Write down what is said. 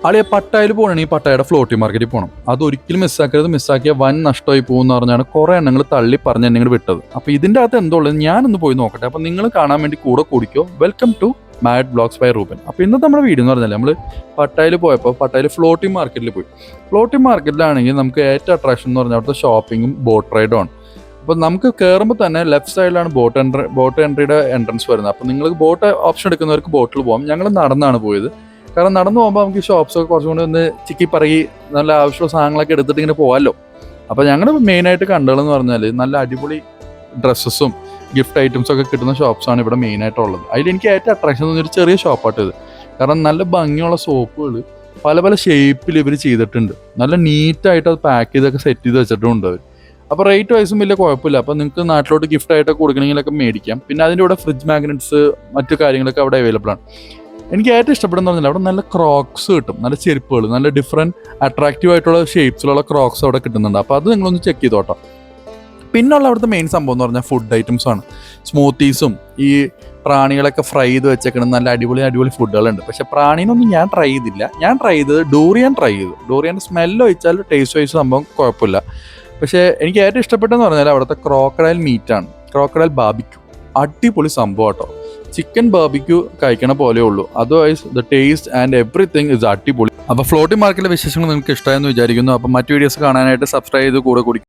ആളിയെ പട്ടായിൽ പോകണമെങ്കിൽ പട്ടായുടെ ഫ്ലോട്ടിംഗ് മാർക്കറ്റിൽ പോകണം. അതൊരിക്കലും മിസ്സാക്കരുത്. മിസ്സാക്കിയ വൻ നഷ്ടമായി പോകുമെന്ന് പറഞ്ഞാണ് കുറേ എണ്ണങ്ങൾ തള്ളി പറഞ്ഞ് എന്നെ വിട്ടത്. അപ്പോൾ ഇതിൻ്റെ അകത്ത് എന്തോള്ളത് ഞാനൊന്ന് പോയി നോക്കട്ടെ. അപ്പോൾ നിങ്ങൾ കാണാൻ വേണ്ടി കൂടെ കൂടിക്കോ. Welcome to mad blogs by Ruben. അപ്പോൾ ഇന്നത്തെ നമ്മുടെ വീഡിയോ എന്ന് പറഞ്ഞാൽ നമ്മൾ പട്ടായിൽ പോയപ്പോൾ പട്ടായിൽ ഫ്ലോട്ടിംഗ് മാർക്കറ്റിൽ പോയി. ഫ്ലോട്ടിംഗ് മാർക്കറ്റിലാണെങ്കിൽ നമുക്ക് ഏറ്റവും അട്രാക്ഷൻ എന്ന് പറഞ്ഞാൽ അവിടുത്തെ ഷോപ്പിങ്ങും ബോട്ട് റൈഡും ആണ്. അപ്പോൾ നമുക്ക് കയറുമ്പോൾ തന്നെ ലെഫ്റ്റ് സൈഡിലാണ് ബോട്ട് എൻട്രിയുടെ എൻട്രൻസ് വരുന്നത്. അപ്പോൾ നിങ്ങൾ ബോട്ട് ഓപ്ഷൻ എടുക്കുന്നവർക്ക് ബോട്ടിൽ പോകാം. ഞങ്ങൾ നടന്നാണ് പോയത്. കാരണം നടന്നു പോകുമ്പോൾ നമുക്ക് ഷോപ്സൊക്കെ കുറച്ചും കൂടി ഒന്ന് ചിക്കി പറയി നല്ല ആവശ്യമുള്ള സാധനങ്ങളൊക്കെ എടുത്തിട്ട് ഇങ്ങനെ പോകാമല്ലോ. അപ്പോൾ ഞങ്ങൾ മെയിനായിട്ട് കണ്ടതെന്ന് പറഞ്ഞാൽ നല്ല അടിപൊളി ഡ്രസ്സസും ഗിഫ്റ്റ് ഐറ്റംസും ഒക്കെ കിട്ടുന്ന ഷോപ്സാണ് ഇവിടെ മെയിനായിട്ടുള്ളത്. അതിലെനിക്ക് ഏറ്റവും അട്രാക്ഷൻ തോന്നിയൊരു ചെറിയ ഷോപ്പായിട്ട് ഇത്. കാരണം നല്ല ഭംഗിയുള്ള സോപ്പുകൾ പല പല ഷേപ്പിൽ ഇവർ ചെയ്തിട്ടുണ്ട്. നല്ല നീറ്റായിട്ട് അത് പാക്ക് ചെയ്തൊക്കെ സെറ്റ് ചെയ്ത് വെച്ചിട്ടുണ്ട് അവർ. അപ്പോൾ റേറ്റ് വൈസും വലിയ കുഴപ്പമില്ല. അപ്പോൾ നിങ്ങൾക്ക് നാട്ടിലോട്ട് ഗിഫ്റ്റ് ആയിട്ടൊക്കെ കൊടുക്കണമെങ്കിലൊക്കെ മേടിക്കാം. പിന്നെ അതിൻ്റെ കൂടെ ഫ്രിഡ്ജ് മാഗ്നറ്റ്സ് മറ്റു കാര്യങ്ങളൊക്കെ അവിടെ അവൈലബിൾ ആണ്. എനിക്ക് ഏറ്റവും ഇഷ്ടപ്പെടുന്ന പറഞ്ഞാൽ അവിടെ നല്ല ക്രോക്സ് കിട്ടും, നല്ല ചെരുപ്പുകൾ, നല്ല ഡിഫറെൻറ്റ് അട്രാക്റ്റീവ് ആയിട്ടുള്ള ഷേപ്സിലുള്ള ക്രോക്സ് അവിടെ കിട്ടുന്നുണ്ട്. അപ്പോൾ അത് നിങ്ങളൊന്ന് ചെക്ക് ചെയ്തോട്ടോ. പിന്നുള്ള അവിടുത്തെ മെയിൻ സംഭവം എന്ന് പറഞ്ഞാൽ ഫുഡ് ഐറ്റംസ് ആണ്. സ്മൂത്തീസും ഈ പ്രാണികളൊക്കെ ഫ്രൈ ചെയ്ത് വെച്ചേക്കണം നല്ല അടിപൊളി ഫുഡുകളുണ്ട്. പക്ഷേ പ്രാണീനൊന്നും ഞാൻ ട്രൈ ചെയ്തില്ല. ഞാൻ ട്രൈ ചെയ്തത് ഡോറിയൻ ട്രൈ ചെയ്തു. ഡോറിയൻ്റെ സ്മെല്ല് ഒഴിച്ചാൽ ടേസ്റ്റ് വൈസ് സംഭവം കുഴപ്പമില്ല. പക്ഷേ എനിക്ക് ഏറ്റവും ഇഷ്ടപ്പെട്ടതെന്ന് പറഞ്ഞാൽ അവിടുത്തെ ക്രോക്കഡൈൽ മീറ്റാണ്, ക്രോക്കഡൈൽ ബാർബിക്യൂ. അടിപൊളി സംഭവം കേട്ടോ. ചിക്കൻ ബാർബിക്യൂ കഴിക്കണ പോലെ ഉള്ളൂ. Otherwise the taste and everything is അടിപൊളി. അപ്പോൾ ഫ്ലോട്ടിംഗ് മാർക്കറ്റിലെ വിശേഷങ്ങൾ നിങ്ങൾക്ക് ഇഷ്ടമായെന്ന് വിചാരിക്കുന്നു. അപ്പോൾ മറ്റു വീഡിയോസ് കാണാനായിട്ട് സബ്സ്ക്രൈബ് ചെയ്ത് കൂടെ കൂടി